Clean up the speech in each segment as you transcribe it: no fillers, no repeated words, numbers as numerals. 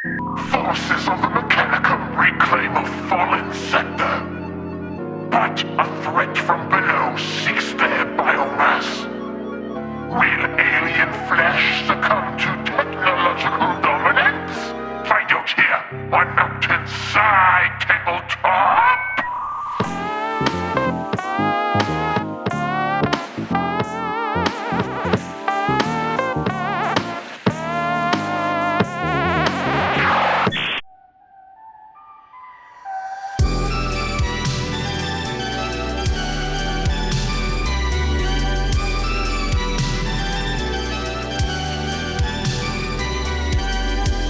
Forces of the Mechanicum reclaim a fallen sector. But a threat from below seeks their biomass. Will alien flesh succumb to technological dominance? Find out here on Mountainside Tabletop!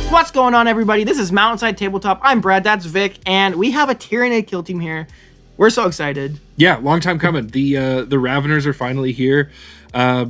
What's going on, everybody? This is Mountainside Tabletop. I'm Brad, that's Vic, and we have a Tyranid kill team here. We're so excited. Yeah, long time coming. The Raveners are finally here.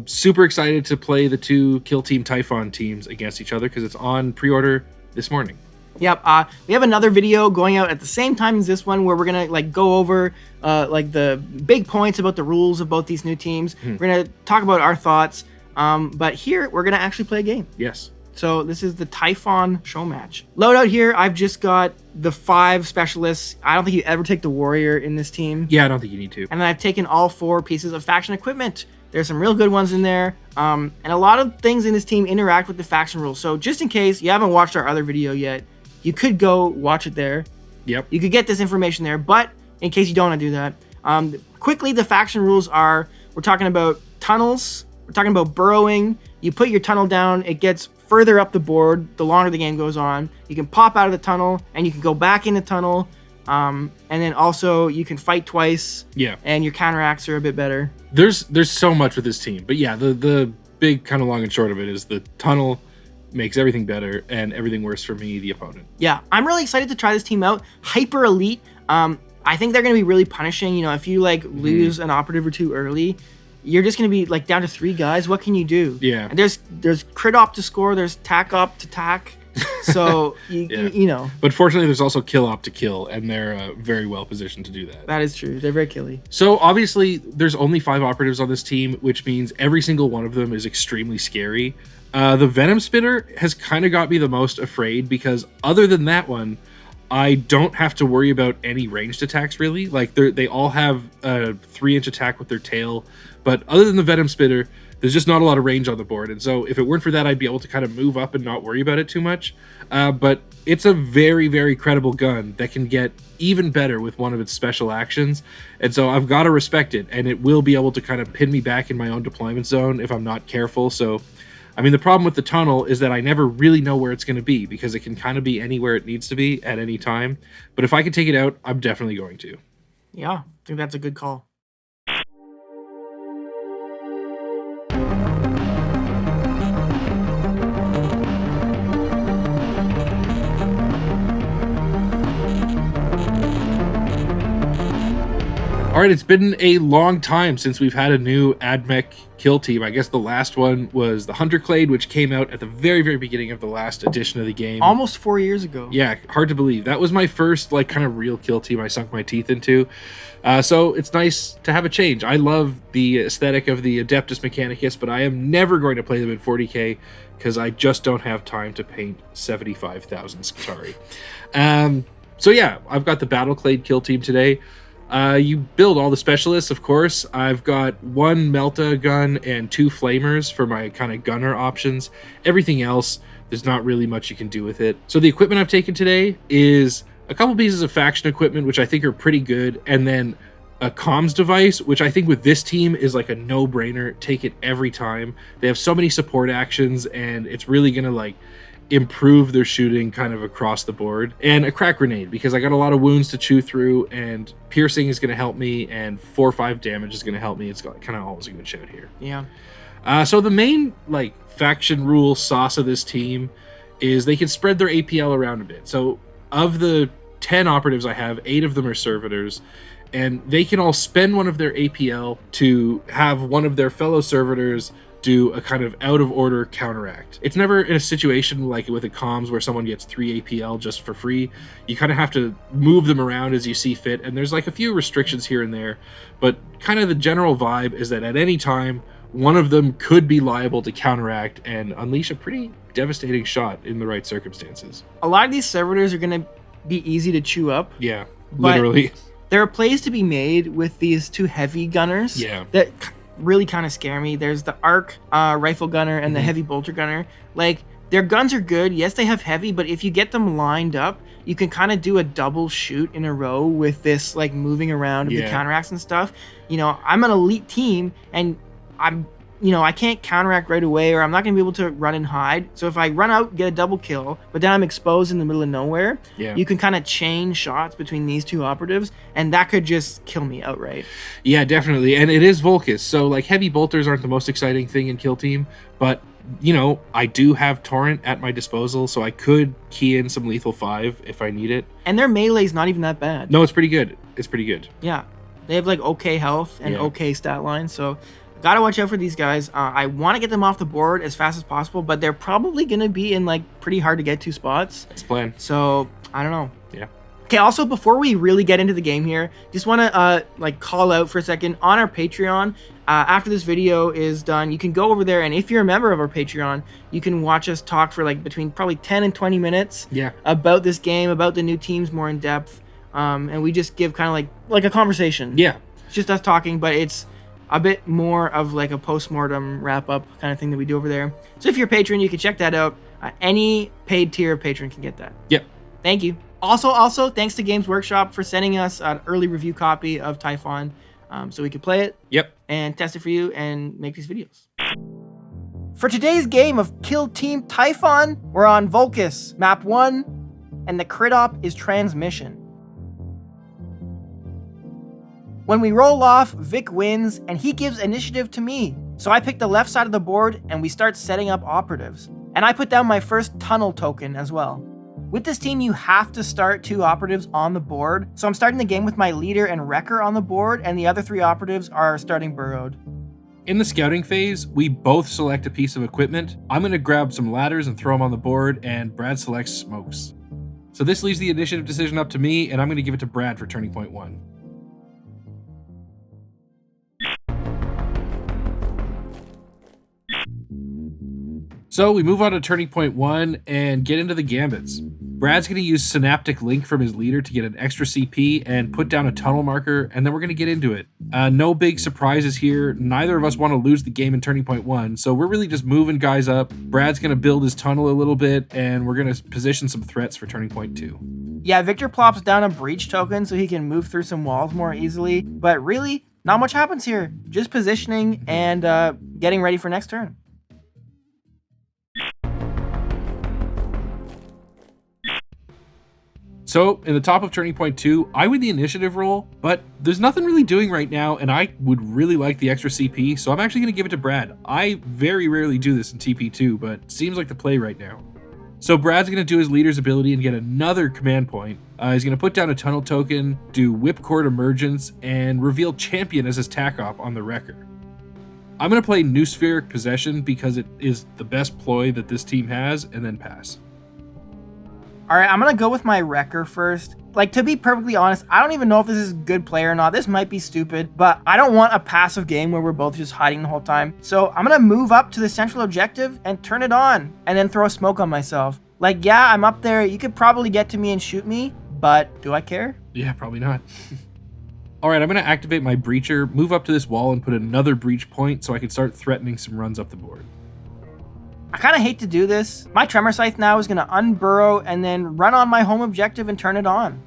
Super excited to play the two kill team Typhon teams against each other because it's on pre-order this morning. Yep, we have another video going out at the same time as this one where we're gonna go over the big points about the rules of both these new teams. We're gonna talk about our thoughts, but here we're gonna actually play a game. Yes. So this is the Typhon show match. Loadout here, I've just got the 5 specialists. I don't think you ever take the warrior in this team. Yeah, I don't think you need to. And then I've taken all 4 pieces of faction equipment. There's some real good ones in there. And a lot of things in this team interact with the faction rules. So just in case you haven't watched our other video yet, you could go watch it there. Yep. You could get this information there, but in case you don't want to do that, quickly, the faction rules are, we're talking about tunnels, we're talking about burrowing. You put your tunnel down, it gets further up the board the longer the game goes on. You can pop out of the tunnel and you can go back in the tunnel, and then also you can fight twice. Yeah, and your counteracts are a bit better. There's so much with this team, but yeah, the big kind of long and short of it is the tunnel makes everything better and everything worse for me, the opponent. Yeah, I'm really excited to try this team out. Hyper elite. I think they're going to be really punishing. You know, if you lose an operative or two early, you're just going to be down to 3 guys. What can you do? Yeah. And there's crit op to score. There's tack op to tack. So, you know. But fortunately, there's also kill op to kill, and they're very well positioned to do that. That is true. They're very killy. So, obviously, there's only 5 operatives on this team, which means every single one of them is extremely scary. The Venom Spitter has kind of got me the most afraid because other than that one, I don't have to worry about any ranged attacks, really. They all have a 3-inch attack with their tail. But other than the Venom Spitter, there's just not a lot of range on the board. And so if it weren't for that, I'd be able to kind of move up and not worry about it too much. But it's a very, very credible gun that can get even better with one of its special actions. And so I've got to respect it. And it will be able to kind of pin me back in my own deployment zone if I'm not careful. So, I mean, the problem with the tunnel is that I never really know where it's going to be because it can kind of be anywhere it needs to be at any time. But if I can take it out, I'm definitely going to. Yeah, I think that's a good call. All right, it's been a long time since we've had a new AdMech kill team. I guess the last one was the Hunterclade, which came out at the very, very beginning of the last edition of the game. Almost 4 years ago. Yeah, hard to believe. That was my first, kind of real kill team I sunk my teeth into. So it's nice to have a change. I love the aesthetic of the Adeptus Mechanicus, but I am never going to play them in 40k because I just don't have time to paint 75,000 Skitari. So yeah, I've got the Battleclade kill team today. You build all the specialists, of course. I've got 1 Melta gun and 2 flamers for my kind of gunner options. Everything else, there's not really much you can do with it. So the equipment I've taken today is a couple pieces of faction equipment, which I think are pretty good, and then a comms device, which I think with this team is like a no-brainer. Take it every time. They have so many support actions, and it's really gonna improve their shooting kind of across the board. And a crack grenade, because I got a lot of wounds to chew through, and piercing is going to help me, and 4 or 5 damage is going to help me. It's kind of always a good shout here. Yeah. So the main faction rule sauce of this team is they can spread their APL around a bit. So of the 10 operatives I have, 8 of them are servitors, and they can all spend one of their APL to have one of their fellow servitors do a kind of out of order counteract. It's never in a situation like with a comms where someone gets 3 APL just for free. You kind of have to move them around as you see fit, and there's a few restrictions here and there, but kind of the general vibe is that at any time one of them could be liable to counteract and unleash a pretty devastating shot in the right circumstances. A lot of these servitors are going to be easy to chew up. Yeah, But- literally. There are plays to be made with these 2 heavy gunners that really kind of scare me. There's the arc rifle gunner and the heavy bolter gunner. Like, their guns are good. Yes, they have heavy, but if you get them lined up, you can kind of do a double shoot in a row with this, like, moving around of the counteracts and stuff. You know, I'm an elite team, and I can't counteract right away, or I'm not going to be able to run and hide. So if I run out, get a double kill, but then I'm exposed in the middle of nowhere, you can kind of chain shots between these 2 operatives, and that could just kill me outright. Yeah, definitely. And it is Volkis, so like heavy bolters aren't the most exciting thing in Kill Team, but I do have Torrent at my disposal, so I could key in some lethal 5 if I need it. And their melee's not even that bad. No, it's pretty good. It's pretty good. Yeah. They have like okay health and okay stat line, so gotta watch out for these guys. I want to get them off the board as fast as possible, but they're probably going to be in like pretty hard to get to spots. That's the plan. So, I don't know. Yeah. Okay, also, before we really get into the game here, just want to call out for a second on our Patreon. After this video is done, you can go over there, and if you're a member of our Patreon, you can watch us talk for like between probably 10 and 20 minutes about this game, about the new teams more in depth. And we just give kind of like a conversation. Yeah. It's just us talking, but it's a bit more of like a post-mortem wrap-up kind of thing that we do over there. So if you're a patron, you can check that out. Any paid tier of patron can get that. Yep. Thank you. Also, thanks to Games Workshop for sending us an early review copy of Typhon so we could play it and test it for you and make these videos. For today's game of Kill Team Typhon, we're on Volkis, map 1, and the crit op is Transmission. When we roll off, Vic wins, and he gives initiative to me. So I pick the left side of the board, and we start setting up operatives. And I put down my first tunnel token as well. With this team, you have to start 2 operatives on the board. So I'm starting the game with my leader and wrecker on the board, and the other 3 operatives are starting burrowed. In the scouting phase, we both select a piece of equipment. I'm going to grab some ladders and throw them on the board, and Brad selects smokes. So this leaves the initiative decision up to me, and I'm going to give it to Brad for turning point 1. So we move on to turning point 1 and get into the gambits. Brad's going to use Synaptic Link from his leader to get an extra CP and put down a tunnel marker, and then we're going to get into it. No big surprises here. Neither of us want to lose the game in turning point 1, so we're really just moving guys up. Brad's going to build his tunnel a little bit, and we're going to position some threats for turning point 2. Yeah, Victor plops down a breach token so he can move through some walls more easily, but really, not much happens here. Just positioning and getting ready for next turn. So, in the top of turning point 2, I win the initiative roll, but there's nothing really doing right now, and I would really like the extra CP, so I'm actually going to give it to Brad. I very rarely do this in TP2, but seems like the play right now. So Brad's going to do his leader's ability and get another command point. He's going to put down a tunnel token, do Whipcord Emergence, and reveal Champion as his tack op on the Wrecker. I'm going to play New Spheric Possession because it is the best ploy that this team has, and then pass. All right, I'm going to go with my Wrecker first. Like, to be perfectly honest, I don't even know if this is a good play or not. This might be stupid, but I don't want a passive game where we're both just hiding the whole time. So I'm going to move up to the central objective and turn it on, and then throw a smoke on myself. Like, yeah, I'm up there. You could probably get to me and shoot me, but do I care? Yeah, probably not. All right, I'm going to activate my Breacher, move up to this wall, and put another breach point so I can start threatening some runs up the board. I kind of hate to do this. My Tremor Scythe now is going to unburrow and then run on my home objective and turn it on.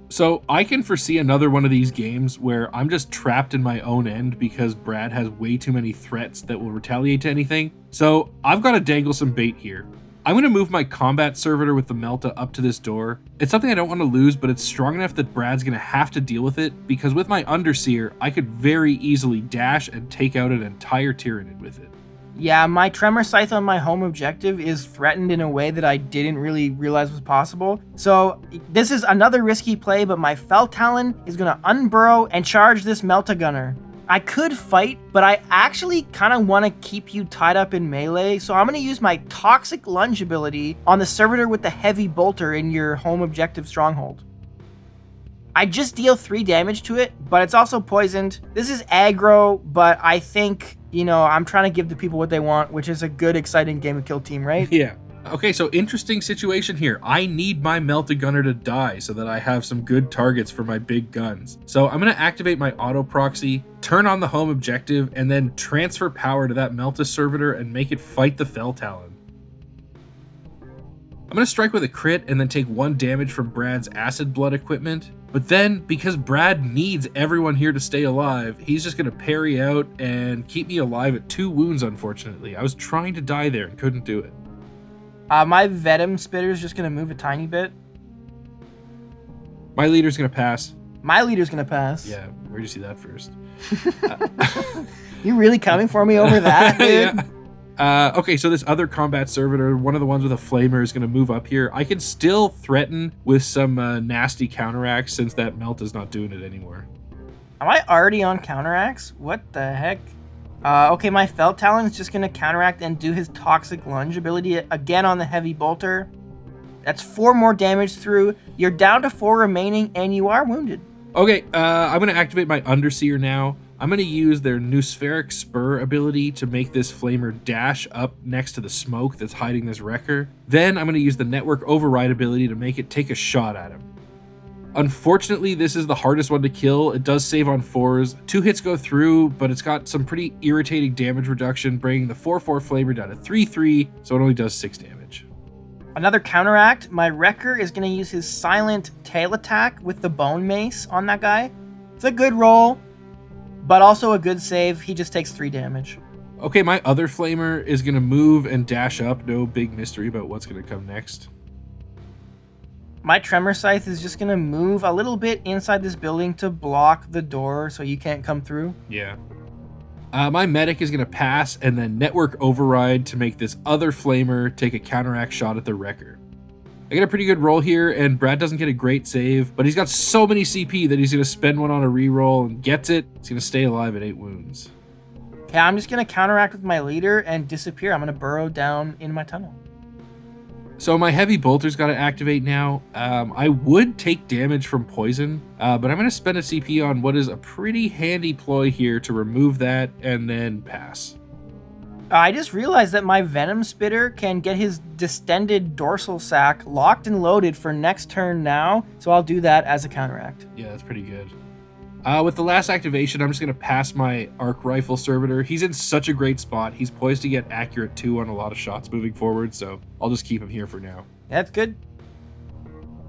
So I can foresee another one of these games where I'm just trapped in my own end because Brad has way too many threats that will retaliate to anything. So I've got to dangle some bait here. I'm going to move my combat servitor with the Melta up to this door. It's something I don't want to lose, but it's strong enough that Brad's going to have to deal with it because with my Underseer, I could very easily dash and take out an entire Tyranid with it. Yeah, my Tremor Scythe on my home objective is threatened in a way that I didn't really realize was possible. So this is another risky play, but my Fell Talon is going to unburrow and charge this Melta Gunner. I could fight, but I actually kind of want to keep you tied up in melee, so I'm going to use my Toxic Lunge ability on the servitor with the Heavy Bolter in your home objective stronghold. I just deal 3 damage to it, but it's also poisoned. This is aggro, but I think you know, I'm trying to give the people what they want, which is a good, exciting game of Kill Team, right? Yeah. Okay, so interesting situation here. I need my Melted Gunner to die so that I have some good targets for my big guns. So I'm going to activate my auto proxy, turn on the home objective, and then transfer power to that Melta Servitor and make it fight the Fell Talon. I'm going to strike with a crit and then take 1 damage from Brad's Acid Blood equipment. But then, because Brad needs everyone here to stay alive, he's just going to parry out and keep me alive at 2 wounds, unfortunately. I was trying to die there and couldn't do it. My Venom Spitter is just going to move a tiny bit. My leader's going to pass. My leader's going to pass. Yeah, where'd you see that first? You really coming for me over that, dude? Yeah. Okay, so this other combat servitor, one of the ones with a flamer, is going to move up here. I can still threaten with some nasty counteracts since that melt is not doing it anymore. Am I already on counteracts? What the heck? Okay, my Fell Talon is just going to counteract and do his Toxic Lunge ability again on the Heavy Bolter. That's 4 more damage through. You're down to 4 remaining, and you are wounded. Okay, I'm going to activate my Underseer now. I'm going to use their Noospheric Spur ability to make this flamer dash up next to the smoke that's hiding this wrecker. Then I'm going to use the Network Override ability to make it take a shot at him. Unfortunately, this is the hardest one to kill. It does save on 4s. 2 hits go through, but it's got some pretty irritating damage reduction, bringing the 4/4 flamer down to 3/3, so it only does 6 damage. Another counteract, my Wrecker is going to use his Silent Tail Attack with the Bone Mace on that guy. It's a good roll, but also a good save. He just takes 3 damage. Okay, my other flamer is going to move and dash up. No big mystery about what's going to come next. My Tremor Scythe is just going to move a little bit inside this building to block the door so you can't come through. Yeah. My medic is going to pass and then Network Override to make this other flamer take a counteract shot at the wrecker. I get a pretty good roll here, and Brad doesn't get a great save, but he's got so many CP that he's going to spend one on a reroll and gets it. He's going to stay alive at 8 wounds. Okay, I'm just going to counteract with my leader and disappear. I'm going to burrow down in my tunnel. So my Heavy Bolter's got to activate now. I would take damage from poison, but I'm going to spend a CP on what is a pretty handy ploy here to remove that and then pass. I just realized that my Venom Spitter can get his Distended Dorsal Sac locked and loaded for next turn now, so I'll do that as a counteract. Yeah, that's pretty good. With the last activation, I'm just going to pass my Arc Rifle Servitor. He's in such a great spot. He's poised to get accurate 2 on a lot of shots moving forward, so I'll just keep him here for now. That's good.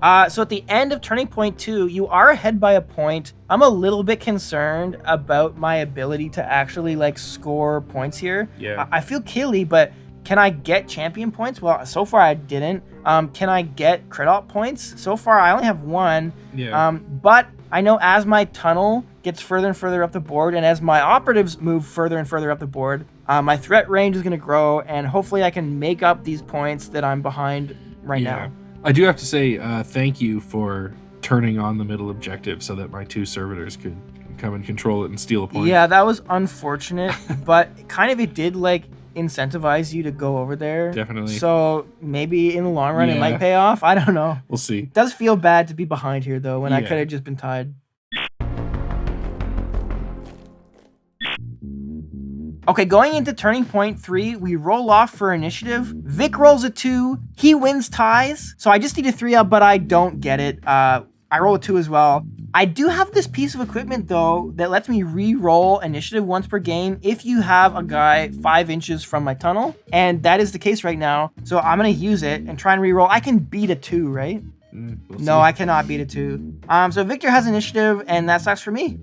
So at the end of Turning Point 2, you are ahead by a point. I'm a little bit concerned about my ability to actually score points here. Yeah. I feel killy, but can I get champion points? Well, so far I didn't. Can I get crit op points? So far I only have 1. Yeah. But I know as my tunnel gets further and further up the board, and as my operatives move further and further up the board, my threat range is going to grow, and hopefully I can make up these points that I'm behind right now. I do have to say thank you for turning on the middle objective so that my 2 servitors could come and control it and steal a point. Yeah, that was unfortunate, but kind of it did incentivize you to go over there. Definitely. So maybe in the long run it might pay off. I don't know. We'll see. It does feel bad to be behind here though, when I could have just been tied. Okay, going into Turning Point 3, we roll off for initiative. Vic rolls a 2. He wins ties. So I just need a 3 up, but I don't get it. I roll a 2 as well. I do have this piece of equipment, though, that lets me re-roll initiative once per game if you have a guy 5 inches from my tunnel. And that is the case right now. So I'm going to use it and try and re-roll. I can beat a 2, right? We'll No, see. I cannot beat a 2. So Victor has initiative, and that sucks for me.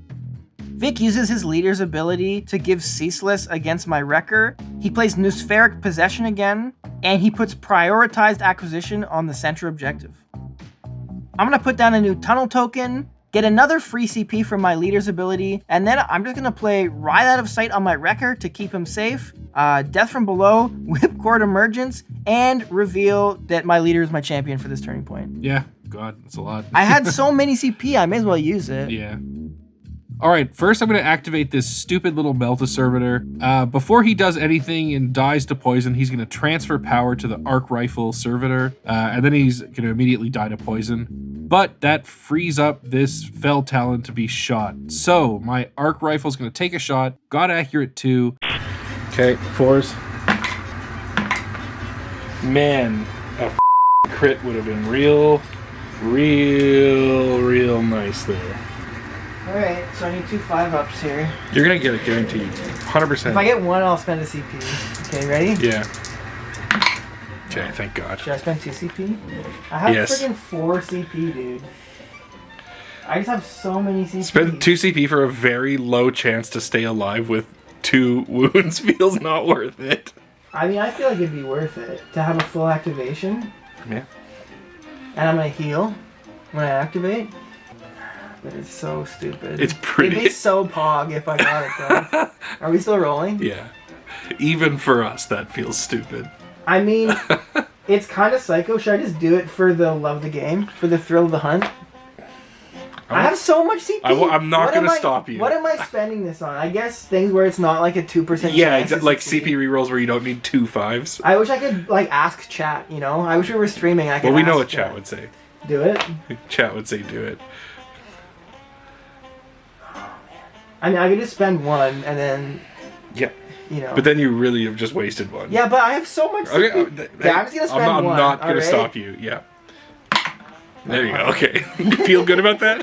Vic uses his leader's ability to give Ceaseless against my Wrecker. He plays Noospheric Possession again, and he puts Prioritized Acquisition on the center objective. I'm going to put down a new Tunnel token, get another free CP from my leader's ability, and then I'm just going to play Ride Out of Sight on my Wrecker to keep him safe, Death from Below, Whipcord Emergence, and reveal that my leader is my champion for this turning point. Yeah, God, that's a lot. I had so many CP, I may as well use it. Yeah. All right, first I'm going to activate this stupid little Melta Servitor. Before he does anything and dies to poison, he's going to transfer power to the Arc Rifle Servitor, and then he's going to immediately die to poison. But that frees up this Fell Talon to be shot. So my Arc Rifle is going to take a shot, got accurate 2. Okay, 4s. Man, a crit would have been real nice there. Alright, so I need 2 5-ups here. You're gonna get it guaranteed. 100%. If I get 1, I'll spend a CP. Okay, ready? Yeah. Okay, thank God. Should I spend 2 CP? I have Yes. freaking 4 CP, dude. I just have so many CP. Spend 2 CP for a very low chance to stay alive with 2 wounds feels not worth it. I mean, I feel like it'd be worth it to have a full activation. Yeah. And I'm gonna heal when I activate. But it's so stupid. It's pretty- It'd be so pog if I got it though. Are we still rolling? Yeah. Even for us, that feels stupid. I mean, it's kind of psycho. Should I just do it for the love of the game? For the thrill of the hunt? I have so much CP. I'm not going to stop you. What am I spending this on? I guess things where it's not like a 2% Yeah, chance. like CP rerolls where you don't need 2 5s. I wish I could like ask chat, you know? I wish we were streaming. I could Well, we know ask what chat would say. Do it? Chat would say do it. I mean, I could just spend 1 and then, Yeah. you know. But then you really have just wasted 1. Yeah, but I have so much CP. Okay, Okay, I'm just going to spend 1. I'm not going to stop you. Yeah. There you go. Okay. You feel good about that?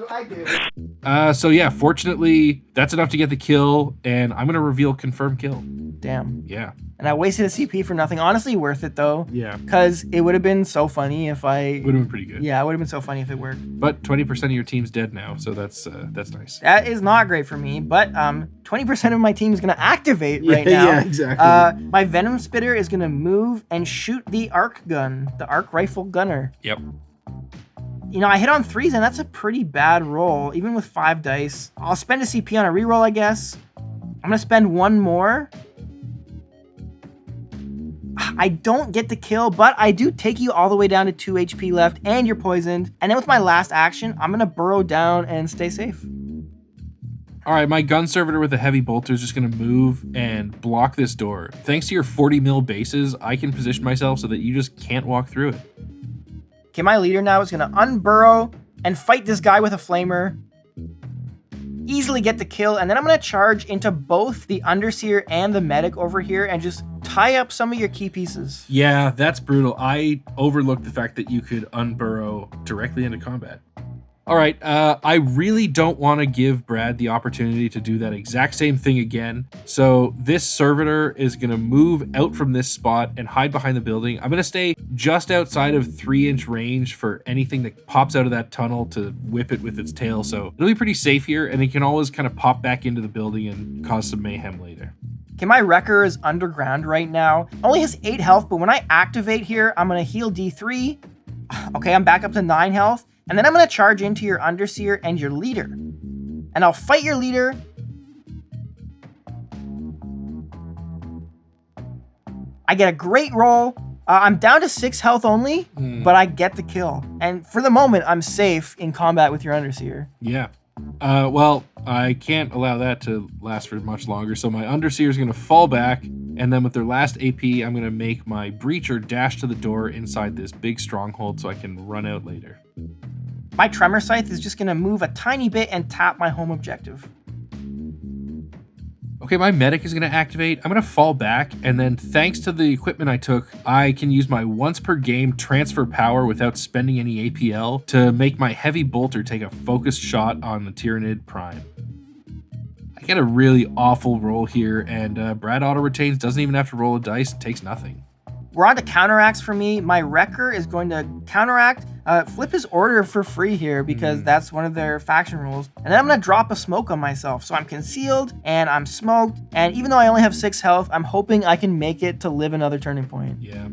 I do. So yeah, fortunately, that's enough to get the kill, and I'm gonna reveal confirmed kill. Damn. Yeah. And I wasted a CP for nothing. Honestly, worth it though. Yeah. Because it would have been so funny if I... Would have been pretty good. Yeah, it would have been so funny if it worked. But 20% of your team's dead now, so that's nice. That is not great for me, but 20% of my team is going to activate right now. Yeah, exactly. My Venom Spitter is going to move and shoot the arc gun, the arc rifle gunner. Yep. You know, I hit on 3s, and that's a pretty bad roll, even with 5 dice. I'll spend a CP on a reroll, I guess. I'm going to spend 1 more. I don't get the kill, but I do take you all the way down to 2 HP left, and you're poisoned. And then with my last action, I'm going to burrow down and stay safe. All right, my gun servitor with a heavy bolter is just going to move and block this door. Thanks to your 40 mil bases, I can position myself so that you just can't walk through it. Okay, my leader now is going to unburrow and fight this guy with a flamer. Easily get the kill, and then I'm going to charge into both the Underseer and the Medic over here and just tie up some of your key pieces. Yeah, that's brutal. I overlooked the fact that you could unburrow directly into combat. All right, I really don't want to give Brad the opportunity to do that exact same thing again. So this servitor is going to move out from this spot and hide behind the building. I'm going to stay just outside of 3-inch range for anything that pops out of that tunnel to whip it with its tail. So it'll be pretty safe here, and it can always kind of pop back into the building and cause some mayhem later. Okay, my Wrecker is underground right now. Only has 8 health, but when I activate here, I'm going to heal D3. Okay, I'm back up to 9 health. And then I'm going to charge into your Underseer and your leader. And I'll fight your leader. I get a great roll. I'm down to 6 health only, but I get the kill. And for the moment, I'm safe in combat with your Underseer. Yeah. Well, I can't allow that to last for much longer. So my Underseer is going to fall back. And then with their last AP, I'm going to make my Breacher dash to the door inside this big stronghold so I can run out later. My Tremor Scythe is just going to move a tiny bit and tap my home objective. Okay, my Medic is going to activate. I'm going to fall back, and then thanks to the equipment I took, I can use my once per game transfer power without spending any APL to make my Heavy Bolter take a focused shot on the Tyranid Prime. I get a really awful roll here, and Brad auto-retains, doesn't even have to roll a dice, takes nothing. We're on to counteracts for me. My Wrecker is going to counteract, flip his order for free here because that's one of their faction rules. And then I'm going to drop a smoke on myself. So I'm concealed and I'm smoked. And even though I only have 6 health, I'm hoping I can make it to live another turning point. Yeah.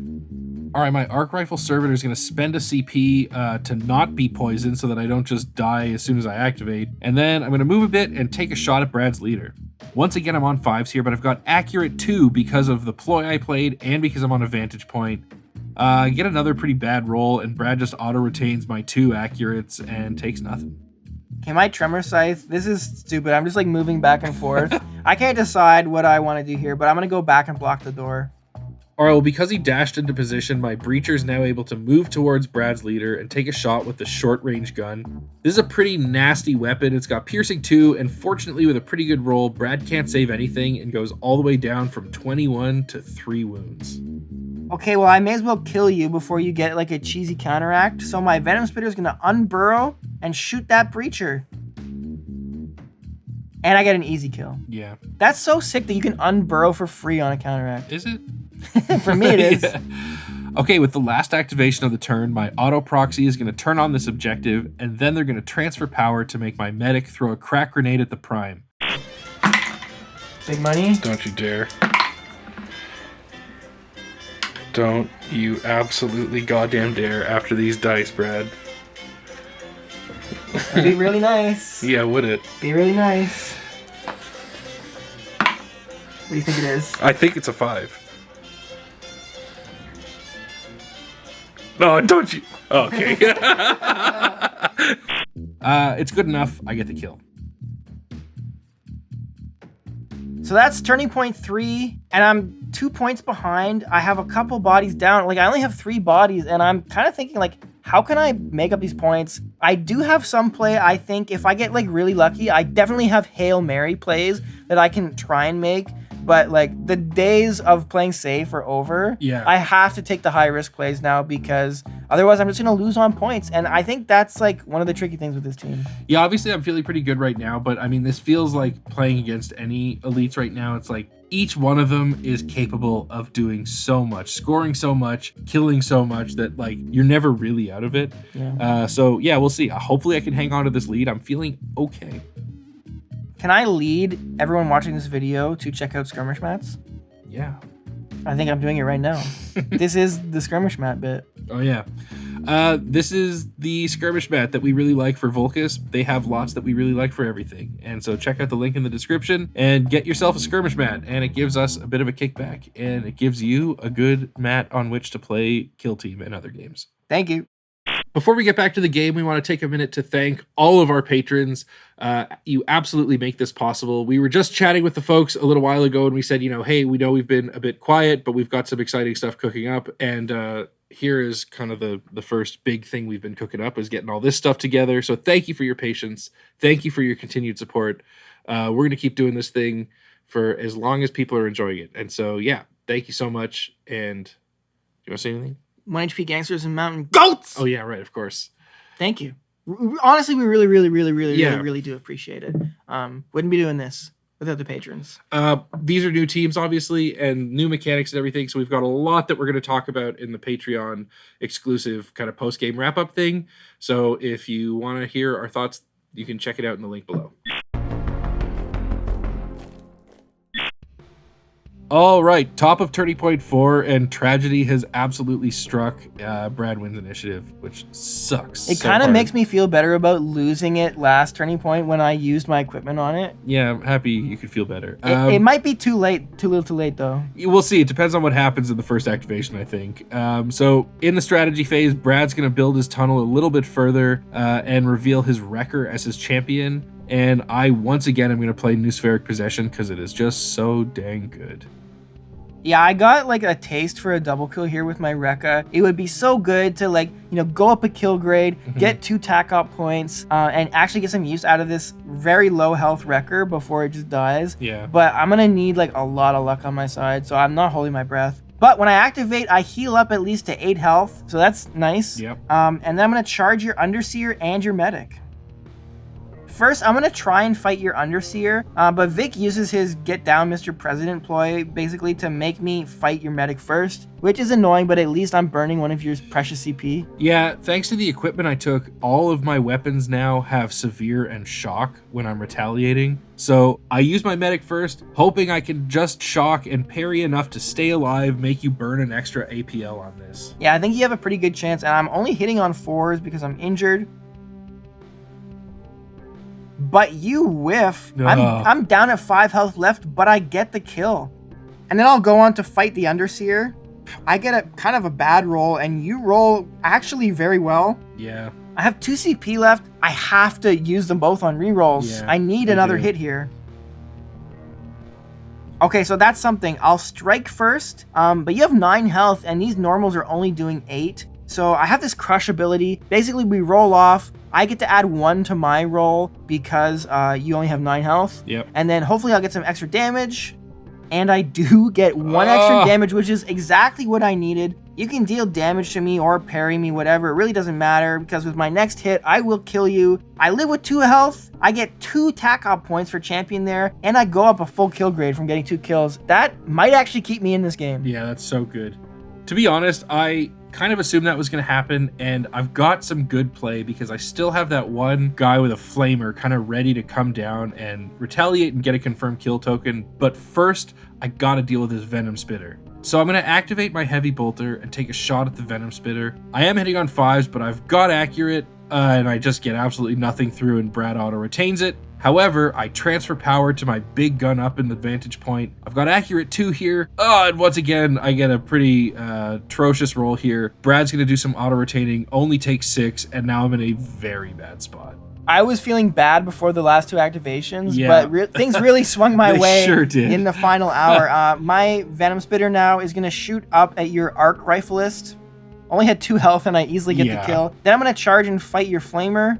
All right, my Arc Rifle Servitor is going to spend a CP to not be poisoned so that I don't just die as soon as I activate. And then I'm going to move a bit and take a shot at Brad's leader. Once again, I'm on 5s here, but I've got Accurate 2 because of the ploy I played and because I'm on a vantage point. I get another pretty bad roll, and Brad just auto-retains my 2 Accurates and takes nothing. Okay, my Tremor Scythe, this is stupid. I'm just like moving back and forth. I can't decide what I want to do here, but I'm going to go back and block the door. All right, well, because he dashed into position, my Breacher is now able to move towards Brad's leader and take a shot with the short-range gun. This is a pretty nasty weapon. It's got piercing 2, and fortunately with a pretty good roll, Brad can't save anything and goes all the way down from 21 to 3 wounds. Okay, well, I may as well kill you before you get like a cheesy counteract. So my Venom Spitter is going to unburrow and shoot that Breacher. And I get an easy kill. Yeah. That's so sick that you can unburrow for free on a counteract. Is it? For me, it is. Yeah. Okay, with the last activation of the turn, my auto proxy is going to turn on this objective, and then they're going to transfer power to make my medic throw a crack grenade at the prime. Big money. Don't you dare. Don't you absolutely goddamn dare after these dice, Brad. It'd be really nice. Yeah, would it? Be really nice. What do you think it is? I think it's a 5. No, don't you? Okay. It's good enough. I get the kill. So that's turning point 3, and I'm 2 points behind. I have a couple bodies down. Like, I only have 3 bodies, and I'm kind of thinking, like, how can I make up these points? I do have some play. I think if I get, like, really lucky, I definitely have Hail Mary plays that I can try and make. But, like, the days of playing safe are over. Yeah. I have to take the high-risk plays now because otherwise I'm just going to lose on points. And I think that's, like, one of the tricky things with this team. Yeah, obviously I'm feeling pretty good right now, but I mean, this feels like playing against any elites right now. It's like each one of them is capable of doing so much, scoring so much, killing so much that, like, you're never really out of it. Yeah. So, yeah, we'll see. Hopefully I can hang on to this lead. I'm feeling okay. Can I lead everyone watching this video to check out Skirmish Mats? Yeah. I think I'm doing it right now. This is the Skirmish Mat bit. Oh, yeah. This is the Skirmish Mat that we really like for Volcus. They have lots that we really like for everything. And so check out the link in the description and get yourself a Skirmish Mat. And it gives us a bit of a kickback. And it gives you a good mat on which to play Kill Team and other games. Thank you. Before we get back to the game, we want to take a minute to thank all of our patrons. You absolutely make this possible. We were just chatting with the folks a little while ago and we said, you know, hey, we know we've been a bit quiet, but we've got some exciting stuff cooking up. And here is kind of the first big thing we've been cooking up is getting all this stuff together. So thank you for your patience. Thank you for your continued support. We're going to keep doing this thing for as long as people are enjoying it. And so, yeah, thank you so much. And do you want to say anything? 1 HP Gangsters and Mountain Goats! Oh, yeah, right, of course. Thank you. Honestly, we really Yeah. really do appreciate it. Wouldn't be doing this without the patrons. These are new teams, obviously, and new mechanics and everything. So we've got a lot that we're going to talk about in the Patreon exclusive kind of post-game wrap-up thing. So if you want to hear our thoughts, you can check it out in the link below. All right, top of turning point 4, and tragedy has absolutely struck. Brad wins initiative, which sucks. It so kind of hard. makes me feel better about losing it last turning point when I used my equipment on it. Yeah, I'm happy you could feel better. It might be too little too late though. We'll see. It depends on what happens in the first activation, I think. So in the strategy phase, Brad's going to build his tunnel a little bit further and reveal his Wrecker as his champion. And I, once again, am going to play Noospheric Possession because it is just so dang good. Yeah, I got like a taste for a double kill here with my Rekka. It would be so good to like, you know, go up a kill grade, get 2 tac op points, and actually get some use out of this very low health Wrecker before it just dies. Yeah. But I'm gonna need like a lot of luck on my side, so I'm not holding my breath. But when I activate, I heal up at least to 8 health, so that's nice. Yep. And then I'm gonna charge your Underseer and your Medic. First, I'm going to try and fight your Underseer, but Vic uses his Get Down Mr. President ploy basically to make me fight your Medic first, which is annoying, but at least I'm burning one of your precious CP. Yeah, thanks to the equipment I took, all of my weapons now have Severe and Shock when I'm retaliating. So I use my Medic first, hoping I can just shock and parry enough to stay alive, make you burn an extra APL on this. Yeah, I think you have a pretty good chance, and I'm only hitting on 4s because I'm injured. But you whiff. I'm down at 5 health left, but I get the kill. And then I'll go on to fight the Underseer. I get a kind of a bad roll, and you roll actually very well. Yeah. I have 2 CP left. I have to use them both on rerolls. Yeah, I need you another do. hit here. Okay, so that's something. I'll strike first, but you have 9 health, and these normals are only doing 8. So I have this crush ability. Basically, we roll off. I get to add 1 to my roll because you only have 9 health. Yep. And then hopefully I'll get some extra damage. And I do get 1 extra damage, which is exactly what I needed. You can deal damage to me or parry me, whatever. It really doesn't matter because with my next hit, I will kill you. I live with 2 health. I get 2 tack-up points for champion there. And I go up a full kill grade from getting 2 kills. That might actually keep me in this game. Yeah, that's so good. To be honest, I kind of assumed that was going to happen, and I've got some good play because I still have that one guy with a flamer kind of ready to come down and retaliate and get a confirmed kill token. But first, I got to deal with his Venom Spitter. So I'm going to activate my Heavy Bolter and take a shot at the Venom Spitter. I am hitting on 5s, but I've got accurate, and I just get absolutely nothing through, and Brad auto retains it. However, I transfer power to my big gun up in the vantage point. I've got accurate 2 here. And once again, I get a pretty atrocious roll here. Brad's going to do some auto-retaining, only takes 6, and now I'm in a very bad spot. I was feeling bad before the last 2 activations, Yeah. but things really swung my They way sure did. in the final hour. My Venom Spitter now is going to shoot up at your Arc Rifleist. Only had 2 health and I easily get the kill. Then I'm going to charge and fight your Flamer.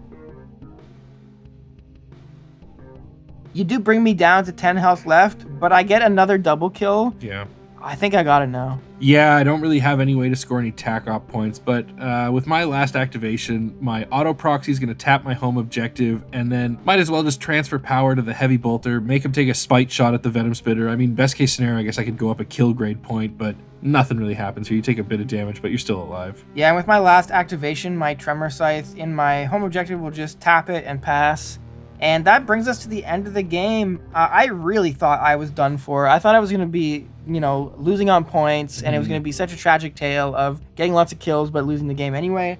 You do bring me down to 10 health left, but I get another double kill. Yeah. I think I got it now. Yeah, I don't really have any way to score any tack-op points, but with my last activation, my auto proxy is going to tap my home objective, and then might as well just transfer power to the Heavy Bolter, make him take a spite shot at the Venom Spitter. I mean, best case scenario, I guess I could go up a kill grade point, but nothing really happens here. You take a bit of damage, but you're still alive. Yeah, and with my last activation, my Tremor Scythe in my home objective will just tap it and pass. And that brings us to the end of the game. I really thought I was done for. I thought I was going to be, losing on points, and it was going to be such a tragic tale of getting lots of kills but losing the game anyway.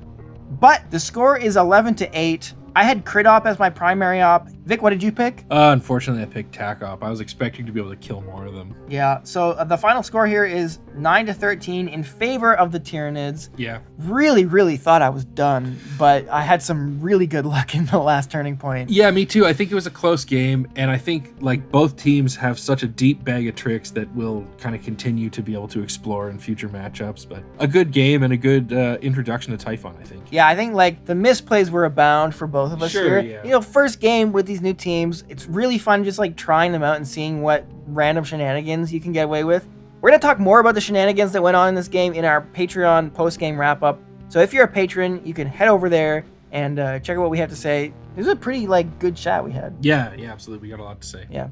But the score is 11-8. I had Crit Op as my primary op. Vic, what did you pick? Unfortunately, I picked Tack Op. I was expecting to be able to kill more of them. Yeah, so the final score here is 9-13 in favor of the Tyranids. Yeah. Really, really thought I was done, but I had some really good luck in the last turning point. Yeah, me too. I think it was a close game, and I think like both teams have such a deep bag of tricks that we'll kind of continue to be able to explore in future matchups. But a good game and a good introduction to Typhon, I think. Yeah, I think like the misplays were abound for both of us Sure, here. yeah. First game with these new teams, it's really fun just like trying them out and seeing what random shenanigans you can get away with. We're going to talk more about the shenanigans that went on in this game in our Patreon post-game wrap-up. So if you're a patron, you can head over there and check out what we have to say. It was a pretty good chat we had. Yeah, absolutely. We got a lot to say. Yeah.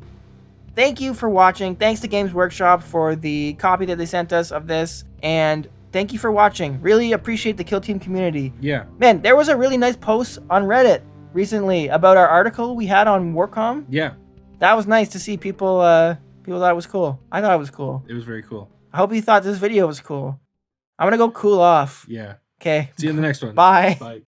Thank you for watching. Thanks to Games Workshop for the copy that they sent us of this. And thank you for watching. Really appreciate the Kill Team community. Yeah. Man, there was a really nice post on Reddit recently about our article we had on Warcom. Yeah. That was nice to see people thought it was cool. I thought it was cool. It was very cool. I hope you thought this video was cool. I'm gonna go cool off. Yeah. Okay. See you in the next one. Bye. Bye.